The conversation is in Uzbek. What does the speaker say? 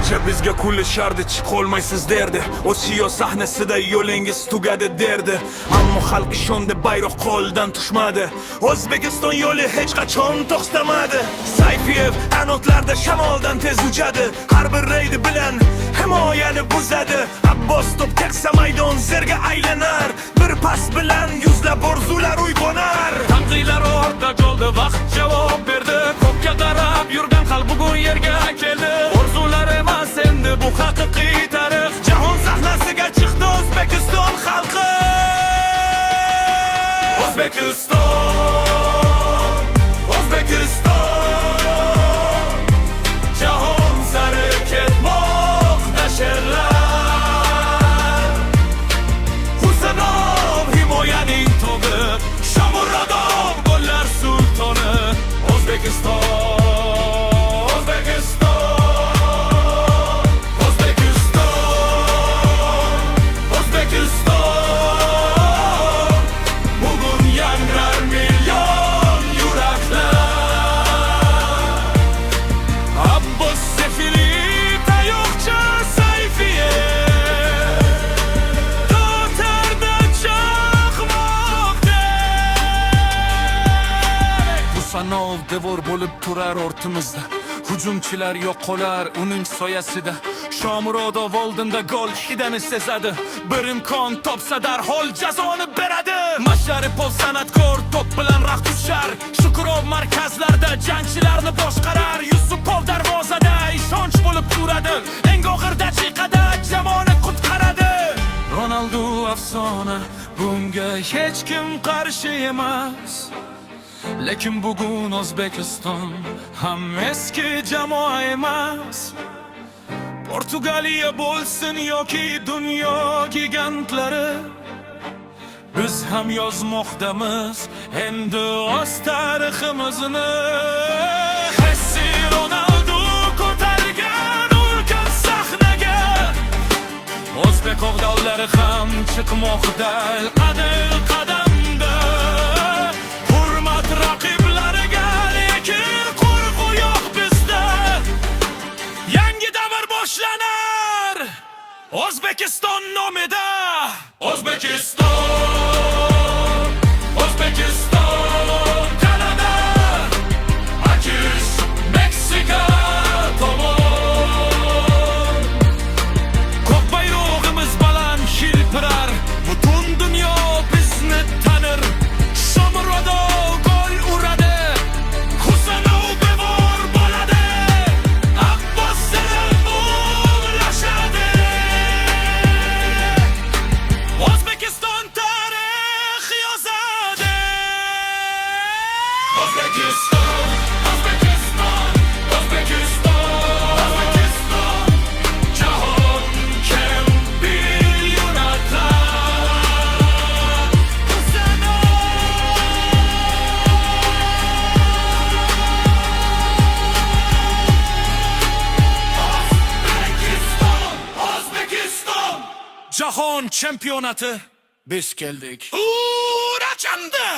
Ancha bizga kulishardi, chiqolmaysiz derdi. Osiyo sahnasida yo'lingiz tugadi derdi. Ammo xalq ishondi, bayroq qo'ldan tushmadi. O'zbekiston yo'li hech qachon to'xtamadi. Sayfiyev anotlarda shamoldan tez uchadi. Har bir reydi bilan himoyani buzadi. Abbos top teksa maydon zerga aylanar. Bir pas bilan yuzlab orzular uyg'onar. Tanqidlar ortda qoldi, vaqt javob berdi. Ko'kka qarab yurgan xalq bugun yerga keldi. Orzular emas endi bu haqiqiy tarix. Jahon sahnasiga chiqdi O'zbekiston xalqi. O'zbekiston, O'zbekiston, jahon sari ketmoqda sherlar. Husanov himoyaning to'g'i, Shomurodov gollar sultoni. O'zbekiston, O'zbekiston, O'zbekiston, O'zbekiston. Bugun yangrar milyon yuraklar. Abbos sefili tayoqcha Sayfiyev To'tarda chaqmoqdek. Husanov devor bo'lib turar ortimizda. Hujumchilar yo'q qolar uning soyasida. Shomurodov oldinda gol hidini sezadi. Bir imkon topsa darhol jazoni beradi. Masharipov san'atkor top bilan raqs tushar. Shukurov markazlarda jangchilarni boshqarar. Yusupov darvozada ishonch bo'lib turadi. Eng og'ir daqiqada jamoani qutqaradi. Ronaldo afsona, bunga hech kim qarshi emas. Lekin bugun O'zbekiston ham eski jamoa emas. Portugaliya bo'lsin yoki dunyo gigantlari, biz ham yozmoqdamiz endi o'z tariximizni. Messi, Ronaldo ko'targan ulkan sahnaga, o'zbek o'g'donlari ham chiqmoqda qadamda. Hurmat raqiblariga, lekin qo'rquv yo'q bizda. Yangi davr boshlanar O'zbekiston nomida. O'zbekiston, O'zbekiston, Kanada, Akish, Meksika tomon. Ko'k bayrog'imiz baland hilpirar, butun dunyo bizni tanir. Shomurodov gol uradi, Husanov devor bo'ladi. Abbos ulashadi. O'zbekiston tarix yozadi. O'zbekiston, O'zbekiston, O'zbekiston, O'zbekiston, jahon chempionatlar. O'zbekiston, O'zbekiston, jahon chempionati biz keldik. Rachanda!